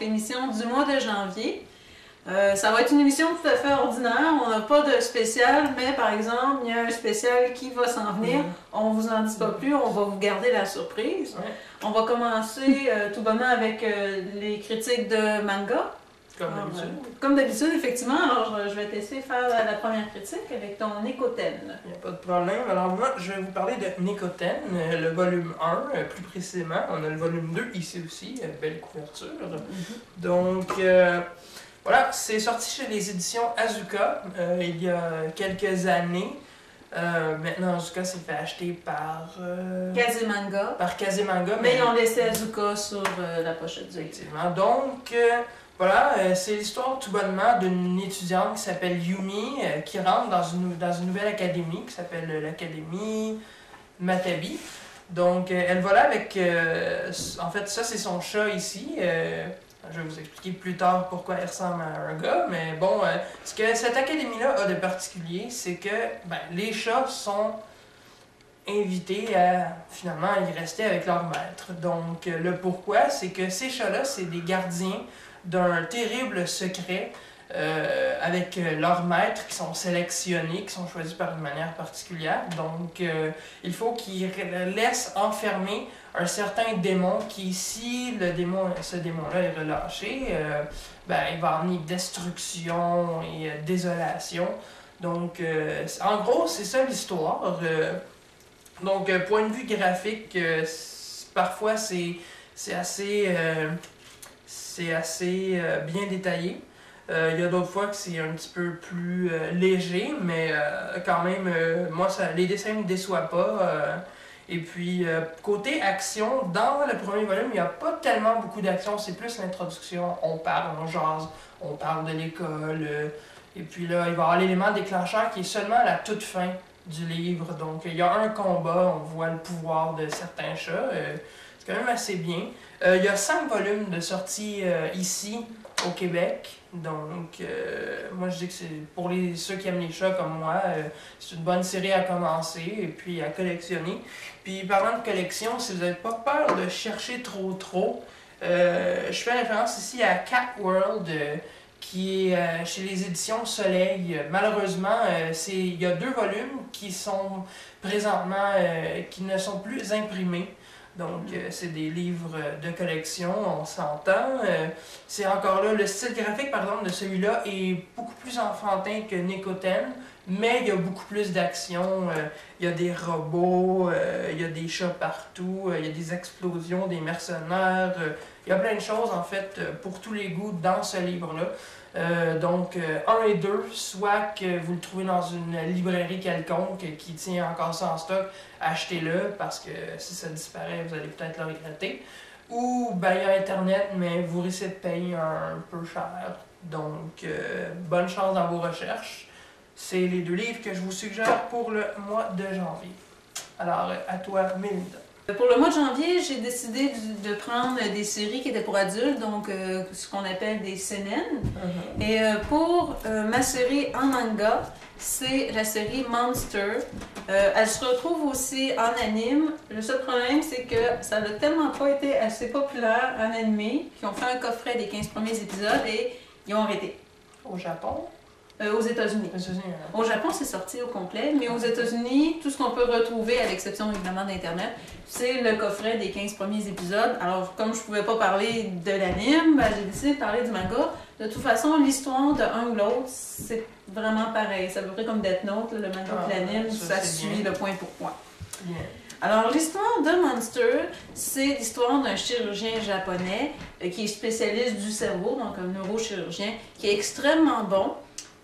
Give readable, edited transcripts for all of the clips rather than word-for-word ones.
l'émission du mois de janvier. Ça va être une émission tout à fait ordinaire, on n'a pas de spécial, mais par exemple, il y a un spécial qui va s'en venir. On vous en dit pas plus, on va vous garder la surprise. On va commencer tout bonnement avec les critiques de manga. Comme d'habitude, effectivement. Alors, je vais t'essayer de faire la première critique avec ton Nekoten. Il n'y a pas de problème. Alors, moi, je vais vous parler de Nekoten, le volume 1, plus précisément. On a le volume 2 ici aussi, belle couverture. Donc, voilà, c'est sorti chez les éditions Asuka il y a quelques années. Maintenant, Asuka s'est fait acheter par... Kazemanga. Par Kazemanga. Mais ils ont laissé Asuka sur la pochette. Effectivement. Donc, voilà, c'est l'histoire tout bonnement d'une étudiante qui s'appelle Yumi, qui rentre dans une nouvelle académie qui s'appelle l'Académie Matabi. Donc, elle va là avec... en fait, ça, c'est son chat ici. Je vais vous expliquer plus tard pourquoi elle ressemble à un gars, mais bon, ce que cette académie-là a de particulier, c'est que les chats sont invités à, finalement, y rester avec leur maître. Donc, le pourquoi, c'est que ces chats-là, c'est des gardiens d'un terrible secret avec leurs maîtres qui sont sélectionnés, qui sont choisis par une manière particulière. Donc, il faut qu'ils laissent enfermer un certain démon qui, si ce démon-là est relâché, il va emmener destruction et désolation. Donc, en gros, c'est ça l'histoire. Donc, point de vue graphique, parfois c'est assez bien détaillé. Il y a d'autres fois que c'est un petit peu plus léger, mais quand même, moi, les dessins ne me déçoivent pas. Et puis, côté action, dans le premier volume, il n'y a pas tellement beaucoup d'action, c'est plus l'introduction. On parle, on jase, on parle de l'école. Et puis là, il va y avoir l'élément déclencheur qui est seulement à la toute fin du livre. Donc, il y a un combat, on voit le pouvoir de certains chats. C'est quand même assez bien. Il y a 5 volumes de sortie ici, au Québec. Donc, moi, je dis que c'est pour ceux qui aiment les chats comme moi, c'est une bonne série à commencer et puis à collectionner. Puis, parlant de collection, si vous n'avez pas peur de chercher trop, je fais référence ici à Cat World, qui est chez les éditions Soleil. Malheureusement, il y a 2 volumes qui sont présentement, qui ne sont plus imprimés. Donc, c'est des livres de collection, on s'entend. C'est encore là, le style graphique, par exemple, de celui-là est beaucoup plus enfantin que Nekoten, mais il y a beaucoup plus d'action. Il y a des robots, il y a des chats partout, il y a des explosions, des mercenaires. Il y a plein de choses, en fait, pour tous les goûts dans ce livre-là. Donc, 1 et 2, soit que vous le trouvez dans une librairie quelconque qui tient encore ça en stock, achetez-le, parce que si ça disparaît, vous allez peut-être le regretter. Ou, il y a Internet, mais vous risquez de payer un peu cher. Donc, bonne chance dans vos recherches. C'est les 2 livres que je vous suggère pour le mois de janvier. Alors, à toi, Melinda. Pour le mois de janvier, j'ai décidé de prendre des séries qui étaient pour adultes, donc ce qu'on appelle des seinen. Et pour ma série en manga, c'est la série Monster. Elle se retrouve aussi en anime. Le seul problème, c'est que ça n'a tellement pas été assez populaire en animé qu'ils ont fait un coffret des 15 premiers épisodes et ils ont arrêté. Au Japon? Aux États-Unis. Au Japon, c'est sorti au complet, mais aux États-Unis, tout ce qu'on peut retrouver, à l'exception évidemment d'Internet, c'est le coffret des 15 premiers épisodes. Alors, comme je pouvais pas parler de l'anime, j'ai décidé de parler du manga. De toute façon, l'histoire de un ou l'autre, c'est vraiment pareil. C'est à peu près comme Death Note, le manga et l'anime, ça suit le point pour point. Bien. Alors, l'histoire de Monster, c'est l'histoire d'un chirurgien japonais qui est spécialiste du cerveau, donc un neurochirurgien, qui est extrêmement bon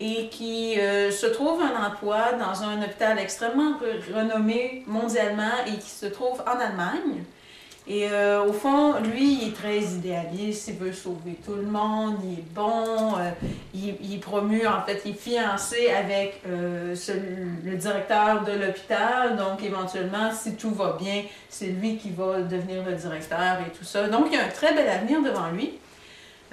et qui se trouve un emploi dans un hôpital extrêmement renommé mondialement et qui se trouve en Allemagne. Et au fond, lui, il est très idéaliste, il veut sauver tout le monde, il est bon, il est promu, en fait, il est fiancé avec le directeur de l'hôpital, donc éventuellement, si tout va bien, c'est lui qui va devenir le directeur et tout ça. Donc, il y a un très bel avenir devant lui.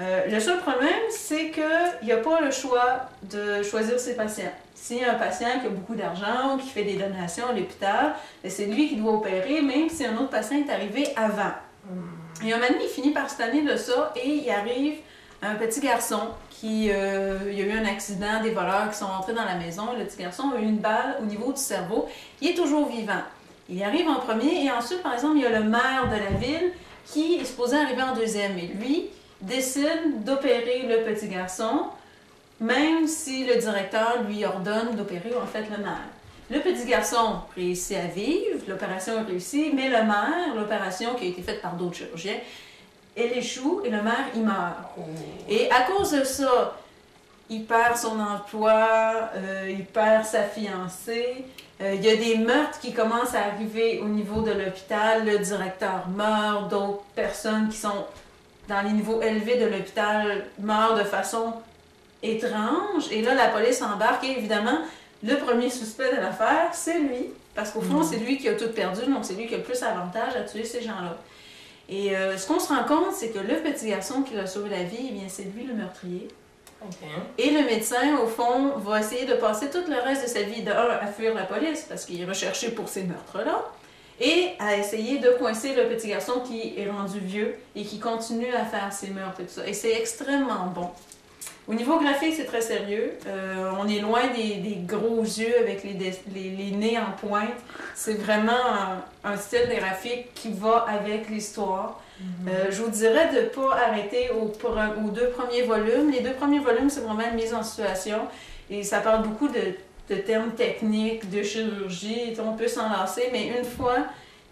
Le seul problème, c'est qu'il n'y a pas le choix de choisir ses patients. S'il y a un patient qui a beaucoup d'argent ou qui fait des donations à l'hôpital, c'est lui qui doit opérer, même si un autre patient est arrivé avant. Et un moment donné, il finit par se tanner de ça et il arrive un petit garçon qui... il y a eu un accident, des voleurs qui sont rentrés dans la maison. Le petit garçon a eu une balle au niveau du cerveau. Il est toujours vivant. Il arrive en premier et ensuite, par exemple, il y a le maire de la ville qui est supposé arriver en deuxième. Et lui décide d'opérer le petit garçon, même si le directeur lui ordonne d'opérer en fait le maire. Le petit garçon réussit à vivre, l'opération réussit, mais le maire, l'opération qui a été faite par d'autres chirurgiens, elle échoue et le maire, il meurt. Oh. Et à cause de ça, il perd son emploi, il perd sa fiancée. Il y a des meurtres qui commencent à arriver au niveau de l'hôpital. Le directeur meurt, d'autres personnes qui sont dans les niveaux élevés de l'hôpital meurent de façon étrange. Et là, la police embarque et évidemment, le premier suspect de l'affaire, c'est lui. Parce qu'au fond, c'est lui qui a tout perdu, donc c'est lui qui a le plus avantage à tuer ces gens-là. Et ce qu'on se rend compte, c'est que le petit garçon qui lui a sauvé la vie, eh bien, c'est lui le meurtrier. Okay. Et le médecin, au fond, va essayer de passer tout le reste de sa vie à fuir la police, parce qu'il est recherché pour ces meurtres-là, et à essayer de coincer le petit garçon qui est rendu vieux et qui continue à faire ses meurtres et tout ça. Et c'est extrêmement bon. Au niveau graphique, c'est très sérieux. On est loin des gros yeux avec les nez en pointe. C'est vraiment un style graphique qui va avec l'histoire. Je vous dirais de ne pas arrêter aux 2 premiers volumes. Les 2 premiers volumes, c'est vraiment une mise en situation. Et ça parle beaucoup de termes techniques, de chirurgie. On peut s'en lasser, mais une fois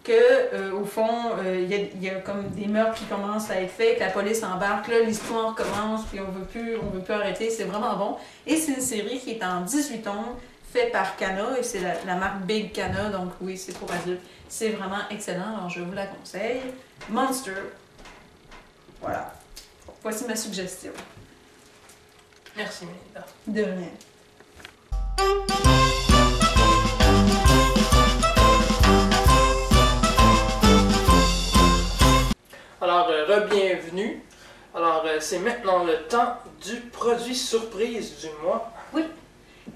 que, au fond, il y a comme des meurtres qui commencent à être faits, que la police embarque, là, l'histoire commence, puis on veut plus arrêter. C'est vraiment bon. Et c'est une série qui est en 18 tomes, fait par Kana, et c'est la marque Big Kana, donc oui, c'est pour adultes. C'est vraiment excellent, alors je vous la conseille. Monster. Voilà. Voici ma suggestion. Merci, Melinda. De rien. Alors, re-bienvenue. Alors, c'est maintenant le temps du produit surprise du mois. Oui.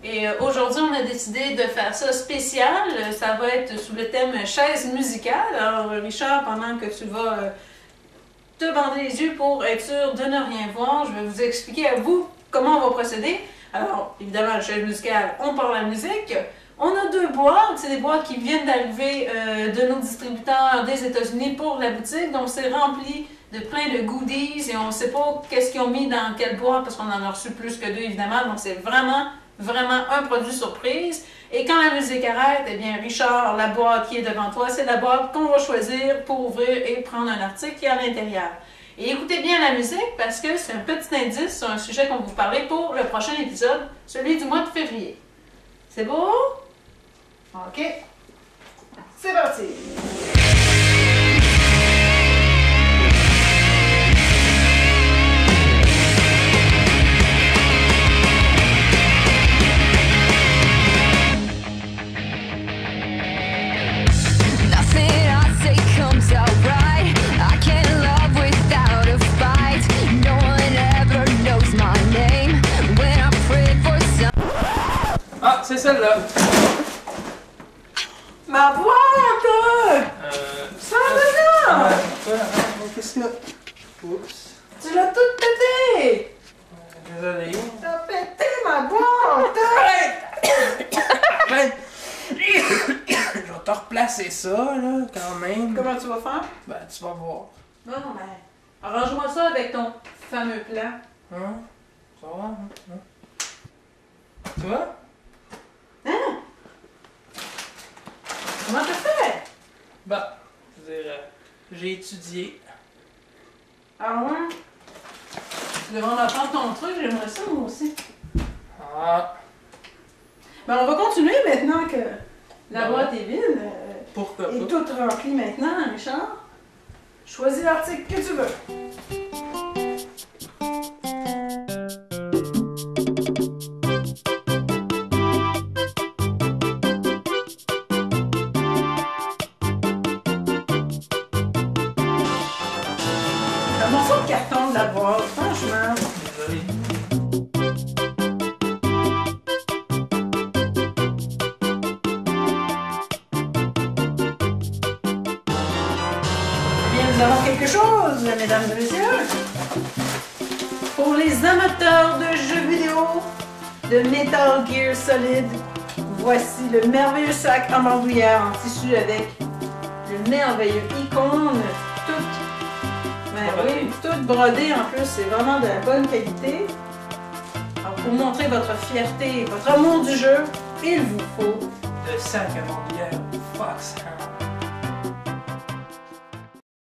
Et aujourd'hui, on a décidé de faire ça spécial. Ça va être sous le thème chaise musicale. Alors, Richard, pendant que tu vas te bander les yeux pour être sûr de ne rien voir, je vais vous expliquer à vous comment on va procéder. Alors, évidemment, la chaise musicale, on parle la musique. On a 2 boîtes, c'est des boîtes qui viennent d'arriver de nos distributeurs des États-Unis pour la boutique. Donc, c'est rempli de plein de goodies et on ne sait pas qu'est-ce qu'ils ont mis dans quelle boîte parce qu'on en a reçu plus que 2, évidemment. Donc, c'est vraiment un produit surprise. Et quand la musique arrête, eh bien, Richard, la boîte qui est devant toi, c'est la boîte qu'on va choisir pour ouvrir et prendre un article qui est à l'intérieur. Et écoutez bien la musique parce que c'est un petit indice sur un sujet qu'on va vous parler pour le prochain épisode, celui du mois de février. C'est beau? OK. C'est parti! Ah, c'est celle-là. Ma boîte! Ça va là! Qu'est-ce que... Oups. Tu l'as toute pété! Désolé. T'as pété ma boîte! Arrête! Je vais te replacer ça, là, quand même. Comment tu vas faire? Ben, tu vas voir. Non, mais arrange-moi ça avec ton fameux plan. Hein? Ça va, hein? Tu vois? Hein? Comment t'as fait? Bah, je veux dire, j'ai étudié. Ah ouais? Tu devrais en apprendre ton truc, j'aimerais ça moi aussi. Ah. Ben on va continuer maintenant que la Ben boîte est vide. Pourquoi Est pas? toute remplie maintenant, Richard. Choisis l'article que tu veux. Un morceau de carton de la boîte, franchement. Désolé. Bien, nous allons encore quelque chose, mesdames et messieurs. Pour les amateurs de jeux vidéo, de Metal Gear Solid, voici le merveilleux sac en bandoulière en tissu avec le merveilleux icône, toute brodée en plus, c'est vraiment de la bonne qualité. Alors, pour montrer votre fierté, votre amour du jeu, il vous faut Le sac à bandoulière Foxhound.